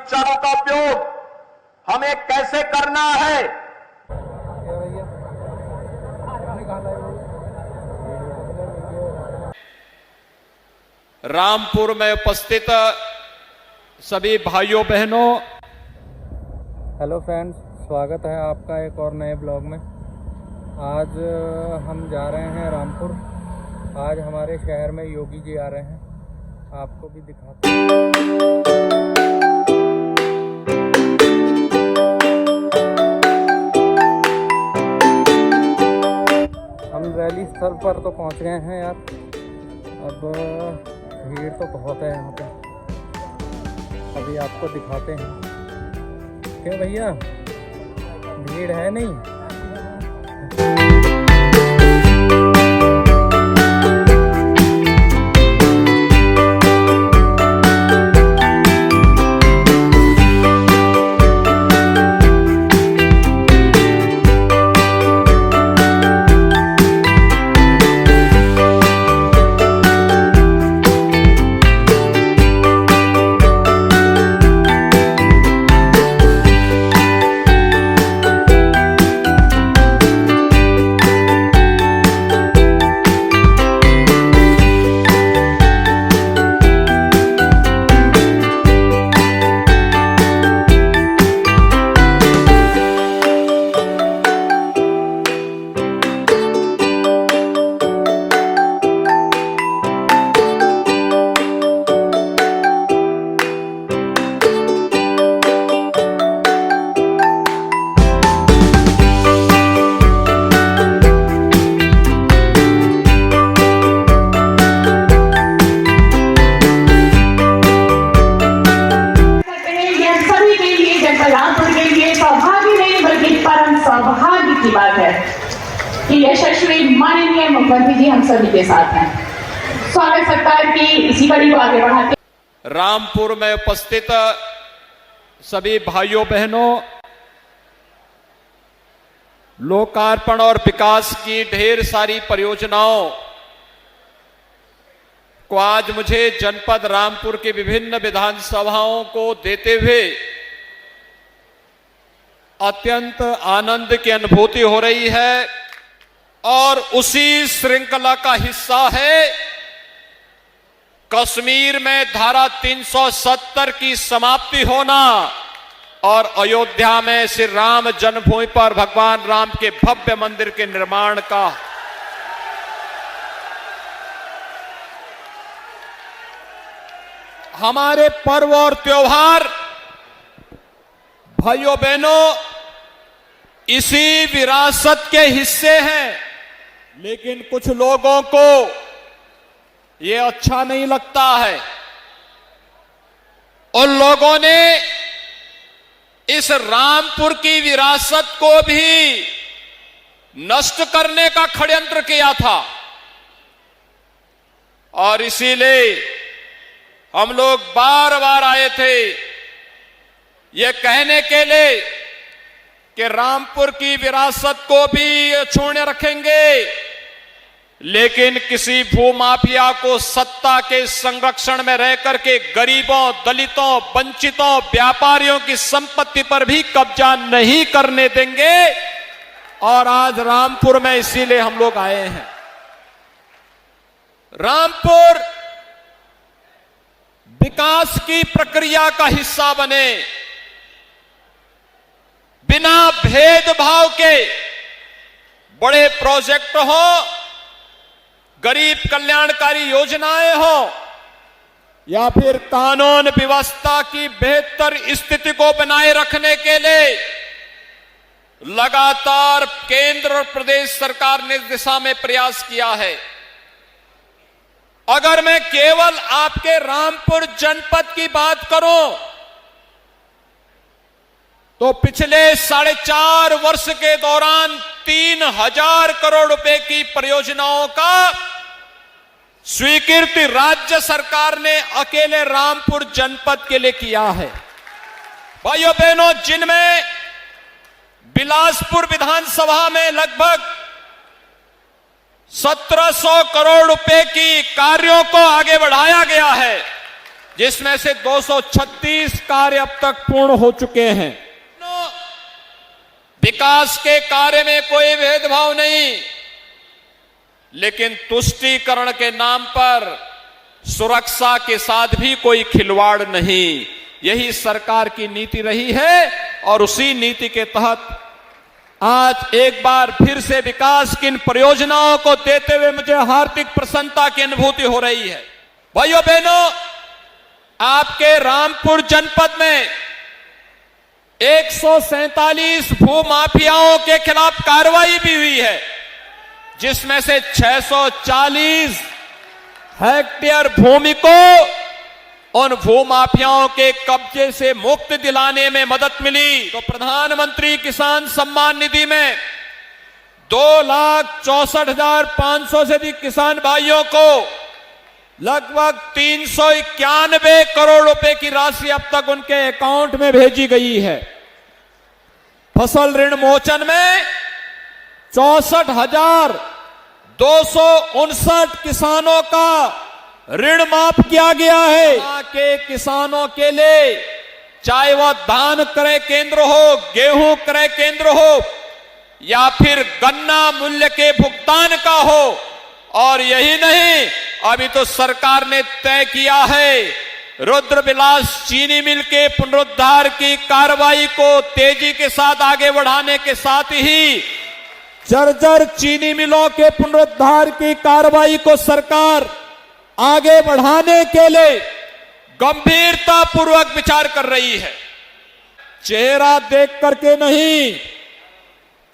विचारों का उपयोग हमें कैसे करना है। रामपुर में उपस्थित सभी भाइयों बहनों, हेलो फ्रेंड्स, स्वागत है आपका एक और नए ब्लॉग में। आज हम जा रहे हैं रामपुर। आज हमारे शहर में योगी जी आ रहे हैं, आपको भी दिखाते हैं। हम रैली स्थल पर तो पहुंच गए हैं यार। अब भीड़ तो बहुत है यहाँ पे, अभी आपको दिखाते हैं। क्यों भैया, भीड़ है नहीं? सौभाग्य की बात है कि यशस्वी माननीय मुख्यमंत्री जी हम सभी के साथ हैं। स्वागत सरकार की इसी कड़ी को आगे बढ़ाते। रामपुर में उपस्थित सभी भाइयों बहनों, लोकार्पण और विकास की ढेर सारी परियोजनाओं को आज मुझे जनपद रामपुर के विभिन्न विधानसभाओं को देते हुए अत्यंत आनंद की अनुभूति हो रही है। और उसी श्रृंखला का हिस्सा है कश्मीर में धारा 370 की समाप्ति होना और अयोध्या में श्री राम जन्मभूमि पर भगवान राम के भव्य मंदिर के निर्माण का। हमारे पर्व और त्योहार भाइयों बहनों इसी विरासत के हिस्से हैं, लेकिन कुछ लोगों को यह अच्छा नहीं लगता है। उन लोगों ने इस रामपुर की विरासत को भी नष्ट करने का षड्यंत्र किया था और इसीलिए हम लोग बार बार आए थे ये कहने के लिए कि रामपुर की विरासत को भी अक्षुण्ण रखेंगे, लेकिन किसी भूमाफिया को सत्ता के संरक्षण में रह करके गरीबों, दलितों, वंचितों, व्यापारियों की संपत्ति पर भी कब्जा नहीं करने देंगे। और आज रामपुर में इसीलिए हम लोग आए हैं। रामपुर विकास की प्रक्रिया का हिस्सा बने, बिना भेदभाव के बड़े प्रोजेक्ट हो, गरीब कल्याणकारी योजनाएं हो या फिर कानून व्यवस्था की बेहतर स्थिति को बनाए रखने के लिए लगातार केंद्र और प्रदेश सरकार ने इस दिशा में प्रयास किया है। अगर मैं केवल आपके रामपुर जनपद की बात करूं तो पिछले 4.5 वर्ष के दौरान 3000 करोड़ रुपए की परियोजनाओं का स्वीकृति राज्य सरकार ने अकेले रामपुर जनपद के लिए किया है। भाइयों बहनों, जिनमें बिलासपुर विधानसभा में लगभग 1700 करोड़ रुपए की कार्यों को आगे बढ़ाया गया है। जिसमें से 236 कार्य अब तक पूर्ण हो चुके हैं। विकास के कार्य में कोई भेदभाव नहीं, लेकिन तुष्टीकरण के नाम पर सुरक्षा के साथ भी कोई खिलवाड़ नहीं। यही सरकार की नीति रही है और उसी नीति के तहत आज एक बार फिर से विकास की इन परियोजनाओं को देते हुए मुझे हार्दिक प्रसन्नता की अनुभूति हो रही है। भाइयों बहनों, आपके रामपुर जनपद में 147 भूमाफियाओं के खिलाफ कार्रवाई भी हुई है, जिसमें से 640 हेक्टेयर भूमि को उन भूमाफियाओं के कब्जे से मुक्ति दिलाने में मदद मिली। तो प्रधानमंत्री किसान सम्मान निधि में 2,64,500 से अधिक किसान भाइयों को लगभग 391 करोड़ रुपए की राशि अब तक उनके अकाउंट में भेजी गई है। फसल ऋण मोचन में 64,259 किसानों का ऋण माफ किया गया है। के किसानों के लिए चाहे वह धान क्रय केंद्र हो, गेहूं क्रय केंद्र हो या फिर गन्ना मूल्य के भुगतान का हो, और यही नहीं, अभी तो सरकार ने तय किया है रुद्रविलास चीनी मिल के पुनरुद्धार की कार्रवाई को तेजी के साथ आगे बढ़ाने के साथ ही जर्जर चीनी मिलों के पुनरुद्धार की कार्रवाई को सरकार आगे बढ़ाने के लिए गंभीरता पूर्वक विचार कर रही है। चेहरा देख करके नहीं,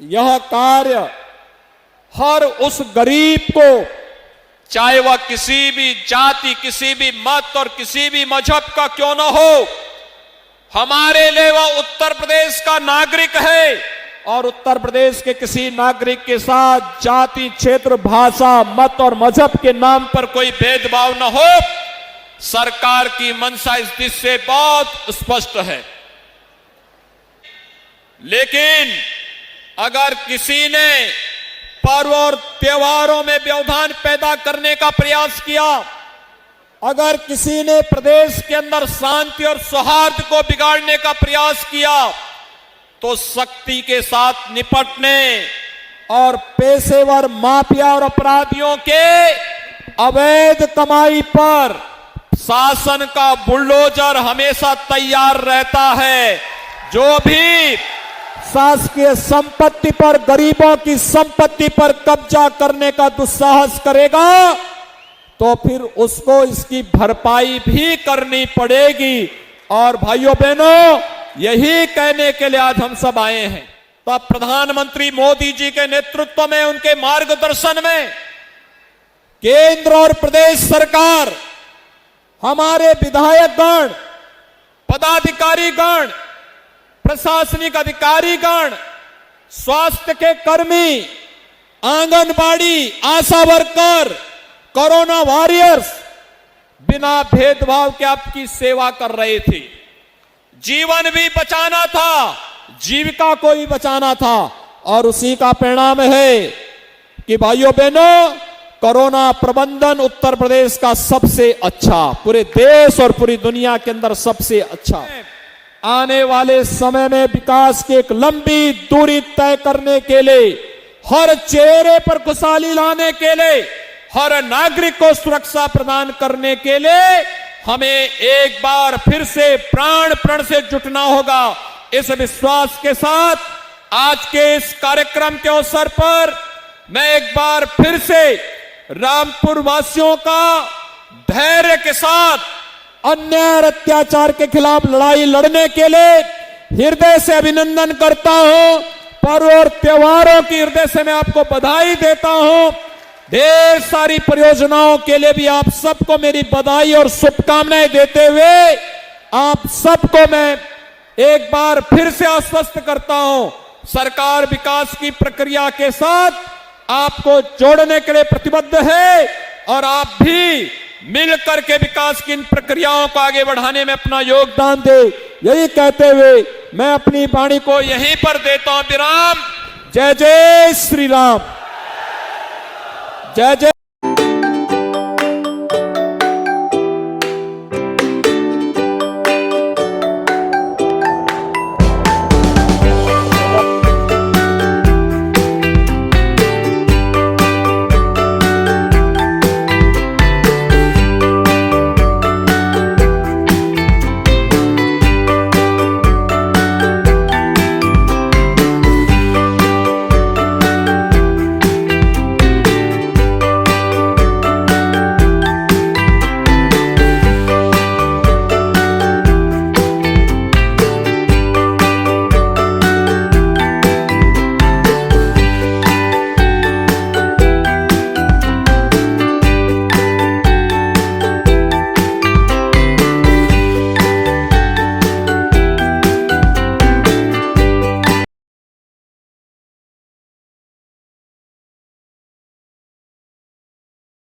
यह कार्य हर उस गरीब को, चाहे वह किसी भी जाति, किसी भी मत और किसी भी मजहब का क्यों न हो, हमारे लिए वह उत्तर प्रदेश का नागरिक है और उत्तर प्रदेश के किसी नागरिक के साथ जाति, क्षेत्र, भाषा, मत और मजहब के नाम पर कोई भेदभाव न हो। सरकार की मंशा इस दिशा से बहुत स्पष्ट है। लेकिन अगर किसी ने पर्व और त्योहारों में व्यवधान पैदा करने का प्रयास किया, अगर किसी ने प्रदेश के अंदर शांति और सौहार्द को बिगाड़ने का प्रयास किया, तो सख्ती के साथ निपटने और पेशेवर माफिया और अपराधियों के अवैध कमाई पर शासन का बुलडोजर हमेशा तैयार रहता है। जो भी शासकीय संपत्ति पर, गरीबों की संपत्ति पर कब्जा करने का दुस्साहस करेगा, तो फिर उसको इसकी भरपाई भी करनी पड़ेगी। और भाइयों बहनों, यही कहने के लिए आज हम सब आए हैं। तो प्रधानमंत्री मोदी जी के नेतृत्व में, उनके मार्गदर्शन में केंद्र और प्रदेश सरकार, हमारे विधायकगण, पदाधिकारीगण, प्रशासनिक अधिकारीगण, स्वास्थ्य के कर्मी, आंगनबाड़ी, आशा वर्कर, कोरोना वॉरियर्स, बिना भेदभाव के आपकी सेवा कर रहे थे। जीवन भी बचाना था, जीविका को भी बचाना था, और उसी का परिणाम है कि भाइयों बहनों, कोरोना प्रबंधन उत्तर प्रदेश का सबसे अच्छा, पूरे देश और पूरी दुनिया के अंदर सबसे अच्छा। आने वाले समय में विकास की एक लंबी दूरी तय करने के लिए, हर चेहरे पर खुशहाली लाने के लिए, हर नागरिक को सुरक्षा प्रदान करने के लिए हमें एक बार फिर से प्राण प्रण से जुटना होगा। इस विश्वास के साथ आज के इस कार्यक्रम के अवसर पर मैं एक बार फिर से रामपुर वासियों का धैर्य के साथ अन्याय और अत्याचार के खिलाफ लड़ाई लड़ने के लिए हृदय से अभिनंदन करता हूं। पर्व और त्योहारों की हृदय से मैं आपको बधाई देता हूं। ढेर सारी परियोजनाओं के लिए भी आप सबको मेरी बधाई और शुभकामनाएं देते हुए आप सबको मैं एक बार फिर से आश्वस्त करता हूं, सरकार विकास की प्रक्रिया के साथ आपको जोड़ने के लिए प्रतिबद्ध है और आप भी मिलकर के विकास की इन प्रक्रियाओं को आगे बढ़ाने में अपना योगदान दे। यही कहते हुए मैं अपनी वाणी को यहीं पर देता हूं विराम। जय जय श्री राम। जय जय।